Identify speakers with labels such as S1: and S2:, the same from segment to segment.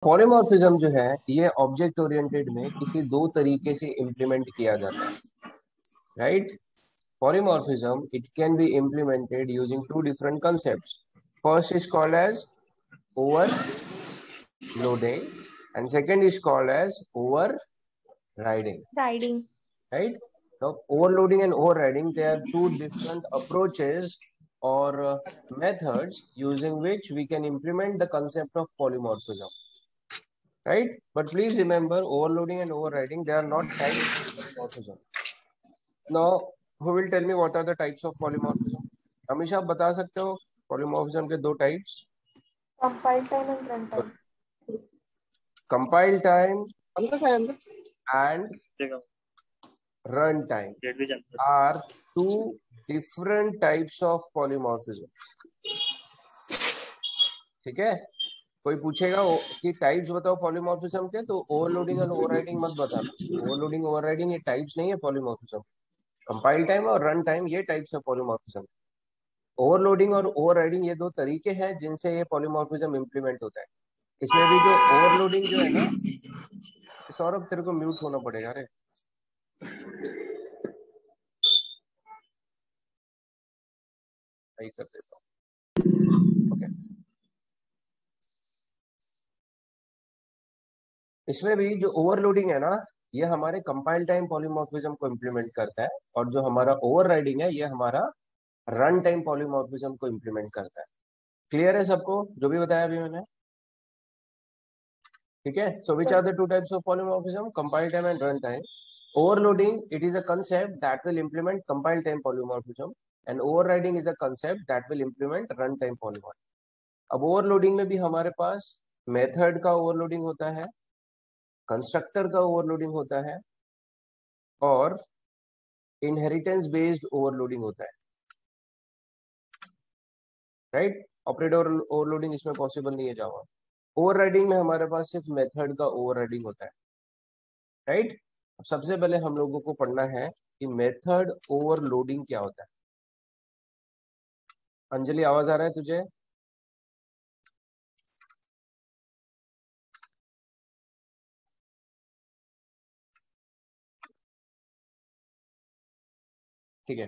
S1: Polymorphism जो है ये ऑब्जेक्ट ओरिएंटेड में किसी दो तरीके से इम्प्लीमेंट किया जाता है, right? Polymorphism, it can be implemented using two different concepts. First is called as overloading and second is called as overriding.
S2: Riding.
S1: Right? Now, overloading and overriding, they are two different approaches or methods using which we can implement the concept of polymorphism. Right? But please remember, overloading and overriding, they are not types of polymorphism. Now, who will tell me what are the types of polymorphism? हमेशा आप बता सकते हो polymorphism के दो types?
S2: Compile time and runtime.
S1: Compile time and runtime are two different types of polymorphism. ठीक है? कोई पूछेगा कि टाइप्स बताओ पॉलीमॉर्फिज्म के, तो ओवरलोडिंग और ओवरराइडिंग मत बताना. ओवरलोडिंग ओवरराइडिंग ये टाइप्स नहीं है पॉलीमॉर्फिज्म. कंपाइल टाइम और रन टाइम ये टाइप्स है पॉलीमॉर्फिज्म. ओवरलोडिंग और ओवरराइडिंग ये दो तरीके हैं जिनसे ये पॉलीमॉर्फिज्म इंप्लीमेंट होता है. इसमें भी जो ओवरलोडिंग जो है ना, सौरभ तेरे को म्यूट होना पड़ेगा रे. सही कर देता हूँ. ओके. इसमें भी जो ओवरलोडिंग है ना, ये हमारे कंपाइल टाइम पॉलीमॉर्फिज्म को इंप्लीमेंट करता है, और जो हमारा ओवरराइडिंग है ये हमारा रन टाइम पॉलीमॉर्फिज्म को इंप्लीमेंट करता है. क्लियर है सबको जो भी बताया अभी मैंने? ठीक है. So which are the two types of polymorphism? Compile time and run time. Overloading, it is a concept that will implement compile time polymorphism, and overriding is a concept that will implement runtime polymorphism. अब overloading में भी हमारे पास method का overloading होता है, constructor का overloading होता है, और इनहेरिटेंस बेस्ड ओवरलोडिंग होता है. राइट? ऑपरेटर ओवरलोडिंग इसमें पॉसिबल नहीं है जावा. ओवरराइडिंग में हमारे पास सिर्फ मेथड का ओवरराइडिंग होता है. राइट? सबसे पहले हम लोगों को पढ़ना है कि मेथड ओवरलोडिंग क्या होता है. अंजलि, आवाज आ रहा है तुझे? ठीक है.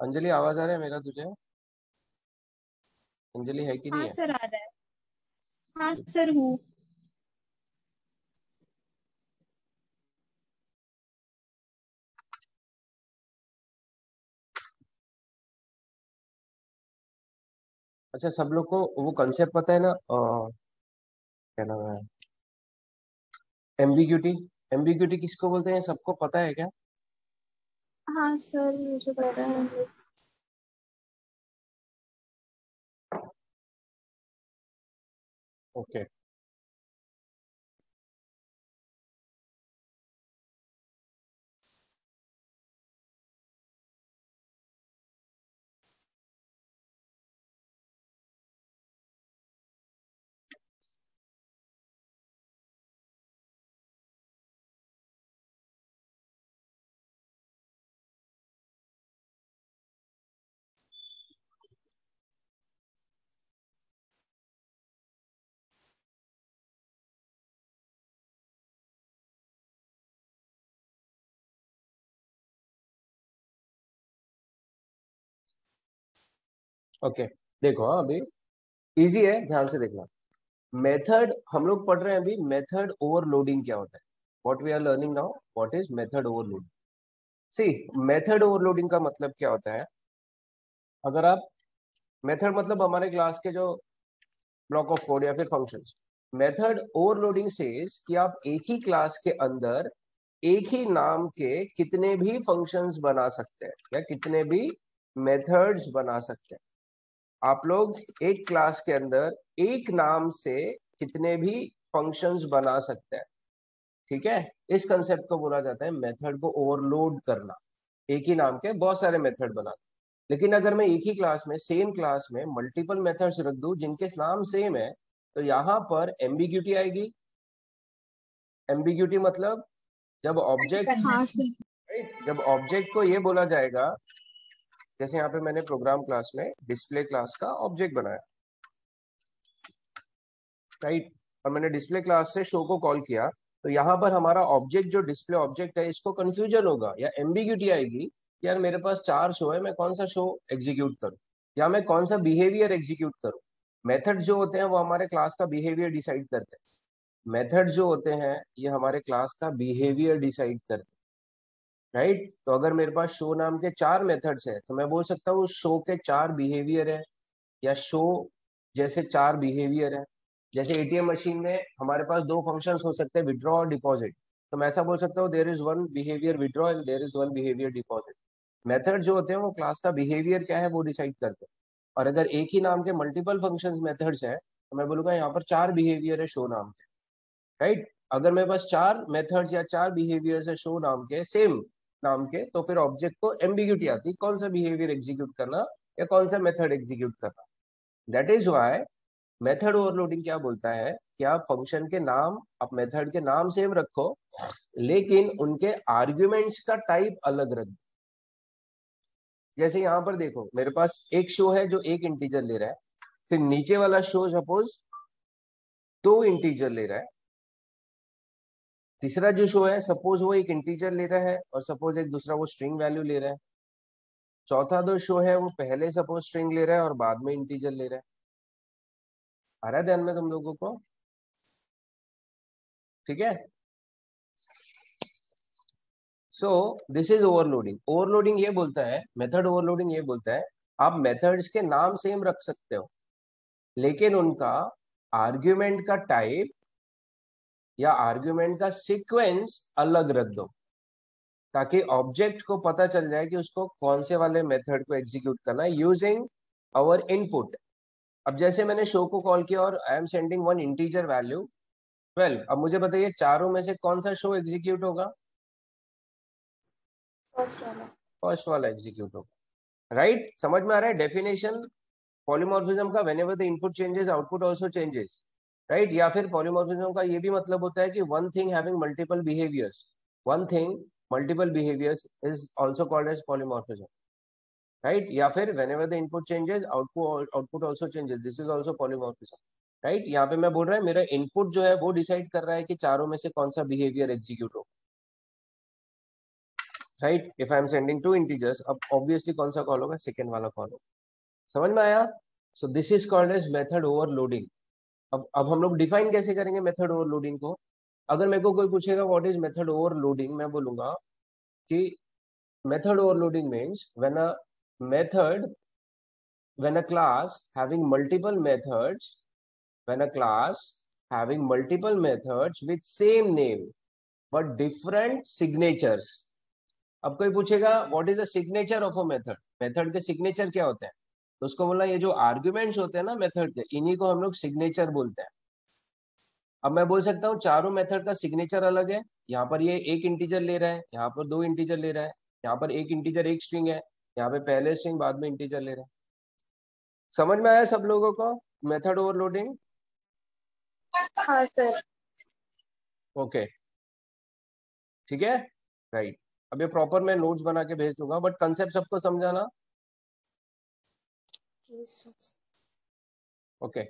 S1: अंजलि, आवाज आ रहा है मेरा तुझे? अंजलि है कि नहीं
S2: हाँ
S1: है?
S2: सर, आ रहा है. हाँ सर, हूँ.
S1: अच्छा, सब लोग को वो कंसेप्ट पता है ना, क्या नाम है, एम्बिग्यूटी. एम्बिग्यूटी किसको बोलते हैं, सबको पता है क्या?
S2: हाँ सर, मुझे पता है.
S1: ओके. ओके, देखो. हाँ, अभी इजी है, ध्यान से देखना. मेथड हम लोग पढ़ रहे हैं अभी. मेथड ओवरलोडिंग क्या होता है? What we are learning now, what is method overloading. See, method overloading का मतलब क्या होता है? अगर आप, मेथड मतलब हमारे क्लास के जो ब्लॉक ऑफ कोड या फिर फंक्शंस. मेथड ओवरलोडिंग सेज कि आप एक ही क्लास के अंदर एक ही नाम के कितने भी फंक्शंस बना सकते हैं या कितने भी मेथड्स बना सकते हैं. आप लोग एक क्लास के अंदर एक नाम से कितने भी फंक्शंस बना सकते हैं. ठीक है? इस कंसेप्ट को बोला जाता है मेथड को ओवरलोड करना. एक ही नाम के बहुत सारे मेथड बनाना. लेकिन अगर मैं एक ही क्लास में, सेम क्लास में मल्टीपल मेथड्स रख दूं जिनके नाम सेम है, तो यहाँ पर एम्बिग्यूटी आएगी. एम्बिग्यूटी मतलब जब ऑब्जेक्ट,
S2: हाँ सर.
S1: जब ऑब्जेक्ट को ये बोला जाएगा, जैसे यहाँ पे मैंने प्रोग्राम क्लास में डिस्प्ले क्लास का ऑब्जेक्ट बनाया, राइट? और मैंने डिस्प्ले क्लास से शो को कॉल किया, तो यहाँ पर हमारा ऑब्जेक्ट जो डिस्प्ले ऑब्जेक्ट है इसको कंफ्यूजन होगा या एम्बिग्यूटी आएगी कि यार मेरे पास 4 शो है, मैं कौन सा शो एग्जीक्यूट करूँ या मैं कौन सा बिहेवियर एग्जीक्यूट करूँ। मेथड जो होते हैं वो हमारे क्लास का बिहेवियर डिसाइड करते हैं। मेथड जो होते हैं ये हमारे क्लास का बिहेवियर डिसाइड करते हैं, राइट। तो अगर मेरे पास शो नाम के 4 मेथड्स है तो मैं बोल सकता हूँ शो के 4 बिहेवियर है या शो जैसे 4 बिहेवियर है। जैसे एटीएम मशीन में हमारे पास 2 फंक्शंस हो सकते हैं, विड्रॉ और डिपॉजिट। तो मैं ऐसा बोल सकता हूँ there is one behaviour withdraw and there is one behaviour deposit. Method जो होते हैं वो क्लास का बिहेवियर क्या है वो डिसाइड करते हैं। और अगर एक ही नाम के मल्टीपल फंक्शंस मेथड्स है तो मैं बोलूंगा यहाँ पर 4 बिहेवियर है शो नाम के, राइट। अगर मेरे पास 4 मेथड्स या 4 बिहेवियर्स है शो नाम के, सेम नाम के, तो फिर ऑब्जेक्ट को एम्बिग्यूटी आती है कौन सा बिहेवियर एग्जीक्यूट करना या कौन सा मेथड एग्जीक्यूट करना। That is why method overloading क्या बोलता है कि आप फंक्शन के नाम, आप मेथड के नाम सेम रखो लेकिन उनके आर्ग्यूमेंट्स का टाइप अलग रख दो। जैसे यहाँ पर देखो मेरे पास एक शो है जो एक इंटीजर ले रहा है, फिर नीचे वाला शो सपोज 2 इंटीजर ले रहा है, तीसरा जो शो है सपोज वो एक इंटीजर ले रहा है और सपोज एक दूसरा वो स्ट्रिंग वैल्यू ले रहा है, चौथा जो शो है वो पहले सपोज स्ट्रिंग ले रहा है और बाद में इंटीजर ले रहा है। आ रहा है ध्यान में तुम लोगों को? ठीक है। सो दिस इज ओवरलोडिंग। ओवरलोडिंग ये बोलता है, मेथड ओवरलोडिंग ये बोलता है आप मेथड्स के नाम सेम रख सकते हो लेकिन उनका आर्ग्यूमेंट का टाइप या आर्ग्यूमेंट का सीक्वेंस अलग रख दो ताकि ऑब्जेक्ट को पता चल जाए कि उसको कौन से वाले मेथड को एग्जीक्यूट करना है यूजिंग आवर इनपुट। अब जैसे मैंने शो को कॉल किया और I am sending one integer value 12। अब मुझे बताइए चारों में से कौन सा शो एग्जीक्यूट होगा? फर्स्ट वाला एग्जीक्यूट होगा, राइट। समझ में आ रहा है डेफिनेशन पॉलीमॉर्फिज्म का? Whenever the input changes output also changes, right. या फिर पॉलीमॉर्फिज्म का ये भी मतलब होता है कि one thing having multiple behaviours, one thing multiple behaviours is also called as polymorphism, right. या फिर whenever the input changes output also changes, this is also polymorphism, right. यहाँ पे मैं बोल रहा है मेरा इनपुट जो है वो डिसाइड कर रहा है कि चारों में से कौन सा बिहेवियर एग्जीक्यूट हो, right. If I am sending 2 integers, अब ऑब्वियसली कौन सा कॉल होगा? सेकेंड वाला कॉल होगा। समझ में आया? So this is called as method overloading. अब हम लोग डिफाइन कैसे करेंगे मेथड ओवरलोडिंग को? अगर मेरे को कोई पूछेगा व्हाट इज मेथड ओवरलोडिंग, मैं बोलूंगा कि method overloading means method when a class having multiple methods when a class having multiple methods with same name but different signatures। अब कोई पूछेगा what is the signature of a method, method के signature क्या होते हैं? तो उसको बोला ये जो आर्ग्यूमेंट्स होते हैं ना मेथड के, इन्हीं को हम लोग सिग्नेचर बोलते हैं। अब मैं बोल सकता हूँ चारों मेथड का सिग्नेचर अलग है, यहाँ पर ये एक इंटीजर ले रहा है, यहाँ पर 2 इंटीजर ले रहा है, यहाँ पर एक इंटीजर एक स्ट्रिंग है, यहाँ पे पहले स्ट्रिंग बाद में इंटीजर ले रहा है। समझ में आया सब लोगों को मेथड ओवरलोडिंग?
S2: हाँ सर।
S1: ओके, ठीक है, राइट। अब ये प्रॉपर मैं नोट्स बना के भेज दूंगा बट कंसेप्ट सबको समझाना। ओके,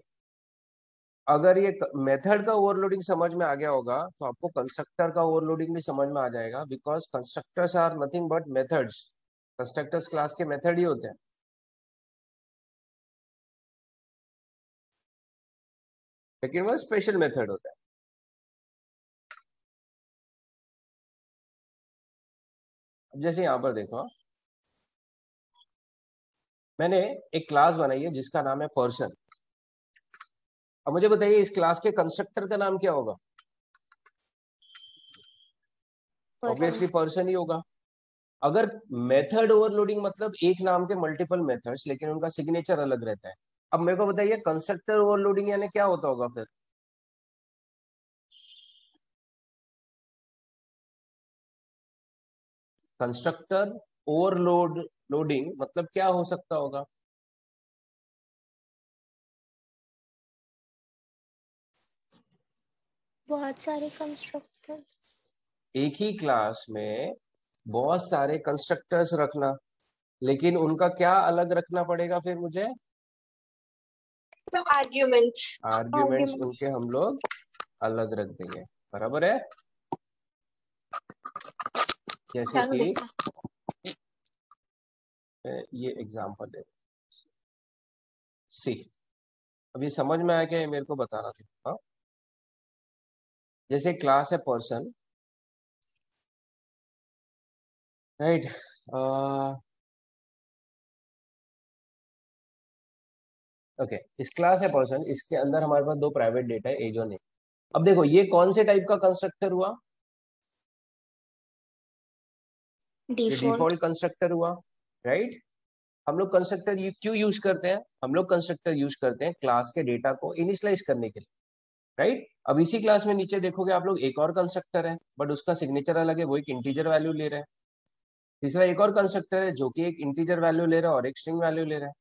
S1: अगर ये मेथड का ओवरलोडिंग समझ में आ गया होगा तो आपको कंस्ट्रक्टर का ओवरलोडिंग भी समझ में आ जाएगा, because constructors are nothing but methods. Constructors class के मेथड ही होते हैं, लेकिन वो स्पेशल मेथड होता है। अब जैसे यहाँ पर देखो मैंने एक क्लास बनाई है जिसका नाम है पर्सन। अब मुझे बताइए इस क्लास के कंस्ट्रक्टर का नाम क्या होगा? ऑब्वियसली पर्सन ही होगा। अगर मेथड ओवरलोडिंग मतलब एक नाम के मल्टीपल मेथड्स लेकिन उनका सिग्नेचर अलग रहता है। अब मेरे को बताइए कंस्ट्रक्टर ओवरलोडिंग यानी क्या होता होगा फिर? कंस्ट्रक्टर लोडिंग मतलब क्या हो सकता होगा?
S2: बहुत सारे कंस्ट्रक्टर,
S1: एक ही क्लास में बहुत सारे कंस्ट्रक्टर्स रखना, लेकिन उनका क्या अलग रखना पड़ेगा फिर मुझे?
S2: आर्ग्यूमेंट्स।
S1: आर्ग्यूमेंट्स उनके हम लोग अलग रख देंगे, बराबर है। जैसे
S2: चलो
S1: कि
S2: बेटा।
S1: ये एग्जांपल है, सी। अभी समझ में आया क्या, ये मेरे को बताना था। हाँ, जैसे क्लास है पर्सन, राइट। ओके, इस क्लास है पर्सन, इसके अंदर हमारे पास दो प्राइवेट डेटा है, एज और नेम। अब देखो ये कौन से टाइप का कंस्ट्रक्टर हुआ, ये
S2: डिफॉल्ट।
S1: डिफॉल्ट कंस्ट्रक्टर हुआ, राइट। हम लोग कंस्ट्रक्टर क्यों यूज करते हैं, हम लोग कंस्ट्रक्टर यूज करते हैं क्लास के डेटा को इनिशियलाइज करने के लिए, राइट। अब इसी क्लास में नीचे देखोगे आप लोग, एक और कंस्ट्रक्टर है बट उसका सिग्नेचर अलग है, वो एक इंटीजर वैल्यू ले रहा है। तीसरा एक और कंस्ट्रक्टर है जो कि एक इंटीजर वैल्यू ले रहा है और एक स्ट्रिंग वैल्यू ले रहा है।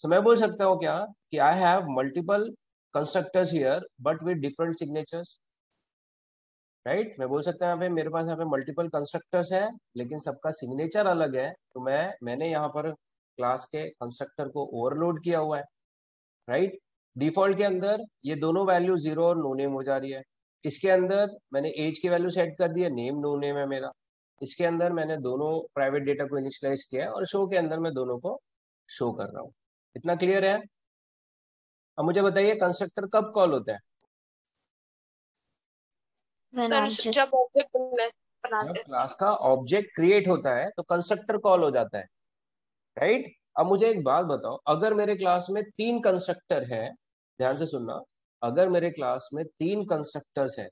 S1: सो मैं बोल सकता हूँ क्या, कि I have multiple constructors here but with different signatures, right. मैं बोल सकता हूँ यहाँ पे मेरे पास यहाँ पे मल्टीपल कंस्ट्रक्टर्स है लेकिन सबका सिग्नेचर अलग है, तो मैंने यहाँ पर क्लास के कंस्ट्रक्टर को ओवरलोड किया हुआ है, राइट। डिफॉल्ट के अंदर ये दोनों वैल्यू 0 और नो नेम हो जा रही है। इसके अंदर मैंने एज की वैल्यू सेट कर दी है, नेम नो नेम है मेरा। इसके अंदर मैंने दोनों प्राइवेट डेटा को इनिशियलाइज किया है और शो के अंदर मैं दोनों को शो कर रहा हूँ। इतना क्लियर है। अब मुझे बताइए कंस्ट्रक्टर कब कॉल होता है,
S2: जब ऑब्जेक्ट
S1: जब
S2: बनाते हैं।
S1: क्लास का ऑब्जेक्ट क्रिएट होता है तो कंस्ट्रक्टर कॉल हो जाता है, राइट। अब मुझे एक बात बताओ, अगर मेरे क्लास में 3 कंस्ट्रक्टर है, ध्यान से सुनना, अगर मेरे क्लास में 3 कंस्ट्रक्टर्स है,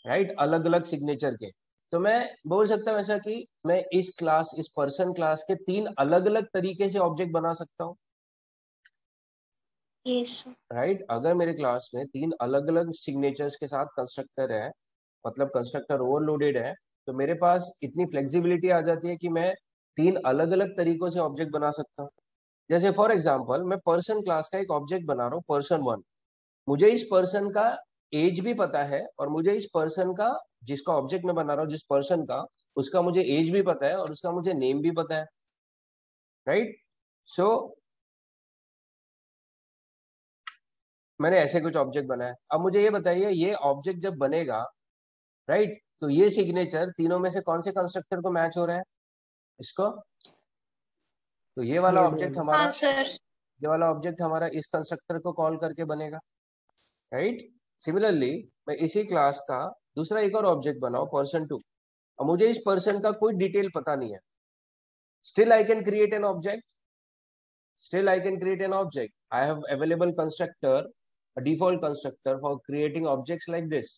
S1: राइट, अलग अलग सिग्नेचर के, तो मैं बोल सकता हूँ ऐसा कि मैं इस क्लास, इस पर्सन क्लास के 3 अलग अलग तरीके से ऑब्जेक्ट बना सकता हूँ,
S2: यस।
S1: राइट। अगर मेरे क्लास में 3 अलग अलग सिग्नेचर्स के साथ कंस्ट्रक्टर है, मतलब कंस्ट्रक्टर ओवरलोडेड है, तो मेरे पास इतनी फ्लेक्सिबिलिटी आ जाती है कि मैं 3 अलग अलग तरीकों से ऑब्जेक्ट बना सकता हूँ। जैसे फॉर एग्जाम्पल मैं पर्सन क्लास का एक ऑब्जेक्ट बना रहा हूँ, पर्सन 1। मुझे इस पर्सन का एज भी पता है और मुझे इस पर्सन का, जिसका ऑब्जेक्ट मैं बना रहा हूँ, जिस पर्सन का, उसका मुझे एज भी पता है और उसका मुझे नेम भी पता है, राइट। सो मैंने ऐसे कुछ ऑब्जेक्ट बनाया। अब मुझे ये बताइए, ये ऑब्जेक्ट जब बनेगा, राइट, तो ये सिग्नेचर तीनों में से कौन से कंस्ट्रक्टर को मैच हो रहा है, इसको। तो ये वाला
S3: हेड
S1: ऑब्जेक्ट
S3: वाला।
S1: हमारा,
S2: हाँ सर।
S1: ये वाला ऑब्जेक्ट हमारा इस कंस्ट्रक्टर को कॉल करके बनेगा, राइट। सिमिलरली मैं इसी क्लास का दूसरा एक और ऑब्जेक्ट बनाऊं, पर्सन 2। अब मुझे इस पर्सन का कोई डिटेल पता नहीं है, still I can create an object, still I can create an object. I have available constructor, a default constructor for creating objects like this,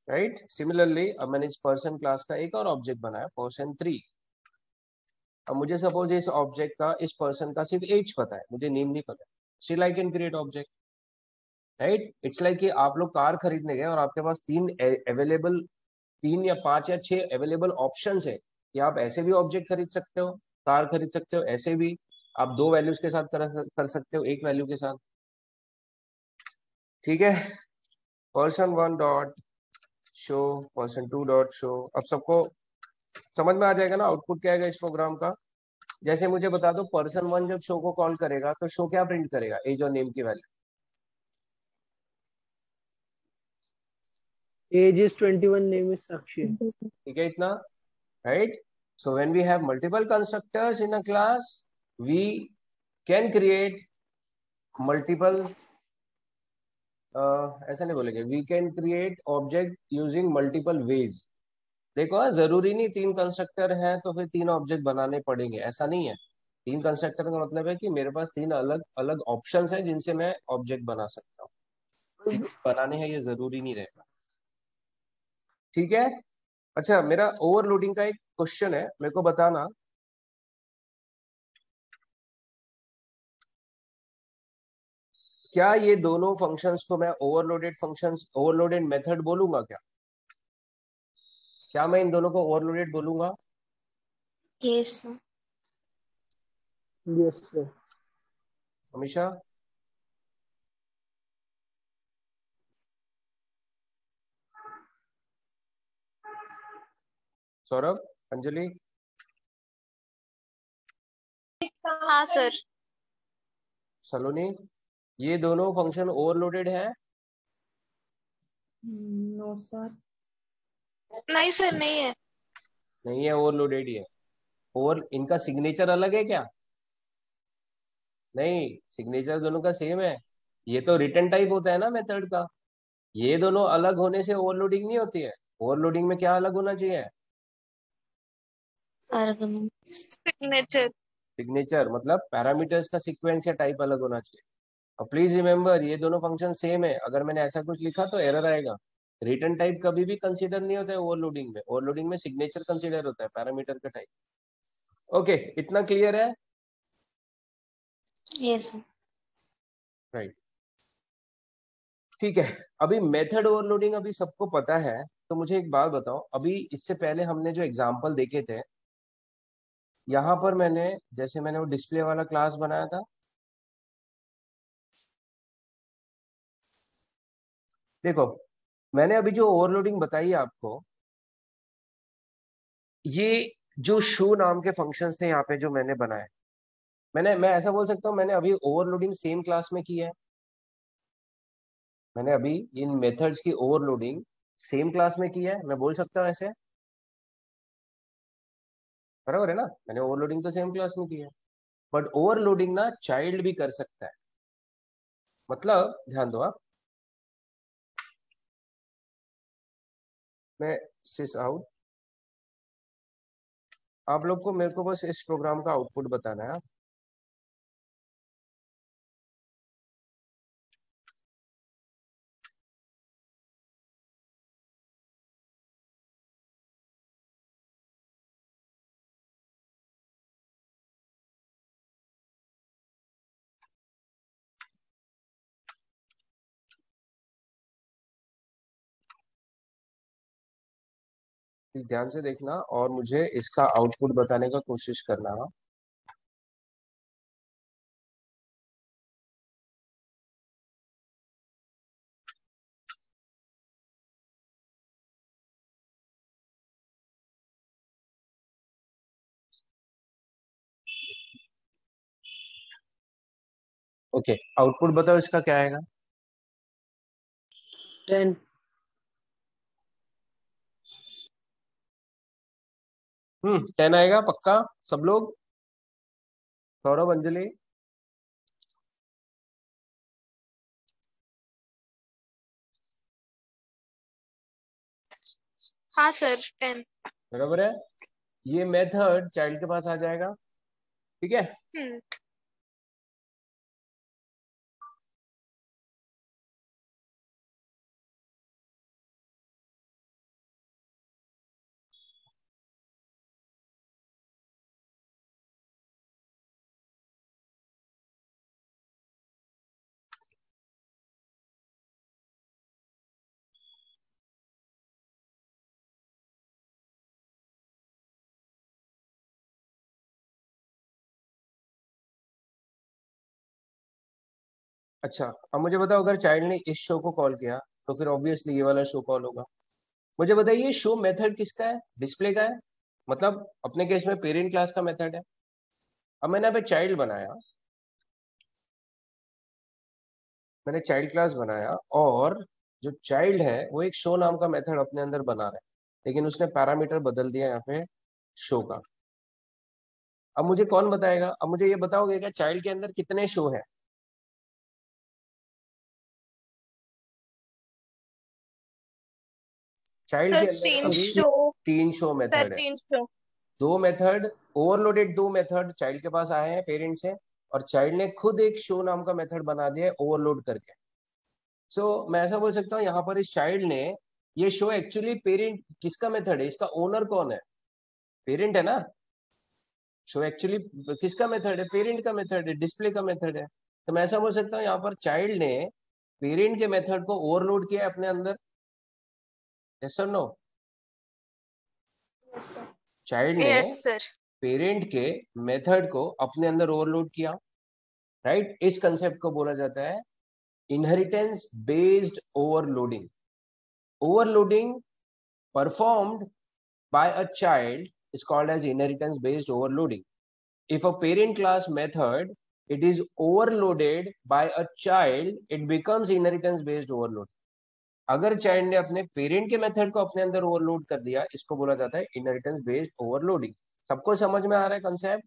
S1: right? Similarly अब मैंने इस person class का एक और ऑब्जेक्ट बनाया, person 3। अब मुझे सपोज इस ऑब्जेक्ट का, इस पर्सन का सिर्फ एज पता है, मुझे नेम नहीं पता, still I can create object, right. It's like कि आप लोग कार खरीदने गए और आपके पास 3 या 5 या 6 अवेलेबल ऑप्शन है कि आप ऐसे भी ऑब्जेक्ट खरीद सकते हो, कार खरीद सकते हो, ऐसे भी आप 2 वैल्यूज के साथ कर सकते हो, एक वैल्यू के साथ, ठीक है। person 1 dot show, person 2 dot show. अब सबको समझ में आ जाएगा ना आउटपुट क्या आएगा इस प्रोग्राम का। जैसे मुझे बता दो, person 1 जब शो को कॉल करेगा तो शो क्या प्रिंट करेगा, एज और नेम की value,
S3: age is 21, name is Sakshi.
S1: ठीक है इतना, right. So when we have multiple constructors in a class, we can create multiple, ऐसा नहीं बोलेंगे, we can create object using multiple ways. देखो जरूरी नहीं 3 कंस्ट्रक्टर हैं तो फिर 3 ऑब्जेक्ट बनाने पड़ेंगे, ऐसा नहीं है। 3 कंस्ट्रक्टर का मतलब है कि मेरे पास 3 अलग अलग ऑप्शंस हैं जिनसे मैं ऑब्जेक्ट बना सकता हूँ, बनाने हैं ये जरूरी नहीं रहेगा, ठीक है। अच्छा, मेरा ओवरलोडिंग का एक क्वेश्चन है, मेरे को बताना, क्या ये दोनों फंक्शंस को मैं ओवरलोडेड फंक्शंस, ओवरलोडेड मेथड बोलूंगा क्या, क्या मैं इन दोनों को ओवरलोडेड बोलूंगा।
S2: यस।
S3: Yes sir.
S1: हमेशा सौरभ, अंजलि,
S2: हाँ सर।
S1: सलोनी, ये दोनों फंक्शन ओवरलोडेड है,
S2: नो सर। नहीं सर, नहीं है।
S1: नहीं है, ओवरलोडेड ही है। ओवर इनका सिग्नेचर अलग है क्या? नहीं, सिग्नेचर दोनों का सेम है। ये तो रिटर्न टाइप होता है ना मेथड का। ये दोनों अलग होने से ओवरलोडिंग नहीं होती है। ओवरलोडिंग में क्या अलग होना चाहिए?
S2: सिग्नेचर।
S1: सिग्नेचर मतलब पैरामीटर्स का सीक्वेंस या टाइप अलग होना चाहिए। और प्लीज रिमेंबर, ये दोनों फंक्शन सेम है। अगर मैंने ऐसा कुछ लिखा तो एरर आएगा। रिटर्न टाइप कभी भी कंसीडर नहीं होता है ओवरलोडिंग में। ओवरलोडिंग में सिग्नेचर कंसीडर होता है, पैरामीटर का टाइप। ओके, इतना क्लियर है?
S2: यस।
S1: राइट, ठीक है। अभी मेथड ओवरलोडिंग अभी सबको पता है, तो मुझे एक बात बताओ। अभी इससे पहले हमने जो एग्जांपल देखे थे, यहाँ पर मैंने वो डिस्प्ले वाला क्लास बनाया था। देखो, मैंने अभी जो ओवरलोडिंग बताई है आपको, ये जो शो नाम के फंक्शंस थे यहाँ पे जो मैंने बनाए, मैं ऐसा बोल सकता हूँ, मैंने अभी ओवरलोडिंग सेम क्लास में की है। मैंने अभी इन मेथड्स की ओवरलोडिंग सेम क्लास में की है, मैं बोल सकता हूँ ऐसे। बराबर है ना? मैंने ओवरलोडिंग तो सेम क्लास में की है। बट ओवरलोडिंग ना चाइल्ड भी कर सकता है। मतलब ध्यान दो आप, मैं सिस आउट, आप लोग को मेरे को बस इस प्रोग्राम का आउटपुट बताना है। प्लीज ध्यान से देखना और मुझे इसका आउटपुट बताने का कोशिश करना। ओके, आउटपुट बताओ इसका क्या आएगा?
S3: 10।
S1: 10 आएगा पक्का? सब लोग? सौरभ, अंजलि?
S2: हाँ सर, 10।
S1: बराबर है। ये मेथड चाइल्ड के पास आ जाएगा, ठीक है।
S2: हम्म।
S1: अच्छा, अब मुझे बताओ, अगर चाइल्ड ने इस शो को कॉल किया तो फिर ऑब्वियसली ये वाला शो कॉल होगा। मुझे बताइए, शो मेथड किसका है? डिस्प्ले का है। मतलब अपने केस में पेरेंट क्लास का मेथड है। अब मैंने यहाँ पे चाइल्ड बनाया, मैंने चाइल्ड क्लास बनाया, और जो चाइल्ड है वो एक शो नाम का मेथड अपने अंदर बना रहा है, लेकिन उसने पैरामीटर बदल दिया यहाँ पे शो का। अब मुझे कौन बताएगा? अब मुझे ये बताओगे क्या चाइल्ड के अंदर कितने शो है? चाइल्ड के
S2: सर
S1: अंदर
S2: 3
S1: अभी
S2: शो।
S1: 3 शो
S2: सर
S1: मेथड है।
S2: 3 शो।
S1: दो मेथड ओवरलोडेड, दो मेथड चाइल्ड के पास आए हैं पेरेंट से, और चाइल्ड ने खुद एक शो नाम का मेथड बना दिया है ओवरलोड करके। सो मैं ऐसा बोल सकता हूँ, यहाँ पर इस चाइल्ड ने ये शो एक्चुअली पेरेंट किसका मेथड है? इसका ओनर कौन है? पेरेंट है ना। शो एक्चुअली किसका मेथड है? पेरेंट का मेथड है, डिस्प्ले का मेथड है। तो मैं ऐसा बोल सकता हूँ यहाँ पर चाइल्ड ने पेरेंट के मेथड को ओवरलोड किया है अपने अंदर। यस और नो? चाइल्ड ने
S2: यस सर।
S1: पेरेंट के मेथड को अपने अंदर ओवरलोड किया, राइट। इस कंसेप्ट को बोला जाता है inheritance based overloading. Overloading performed by a child is called as inheritance based overloading. If a parent class method it is overloaded by a child, it becomes inheritance based overload. अगर child ने अपने parent के method को अपने अंदर overload कर दिया, इसको बोला जाता है इनहेरिटेंस बेस्ड ओवरलोडिंग। सबको समझ में आ रहा है कंसेप्ट?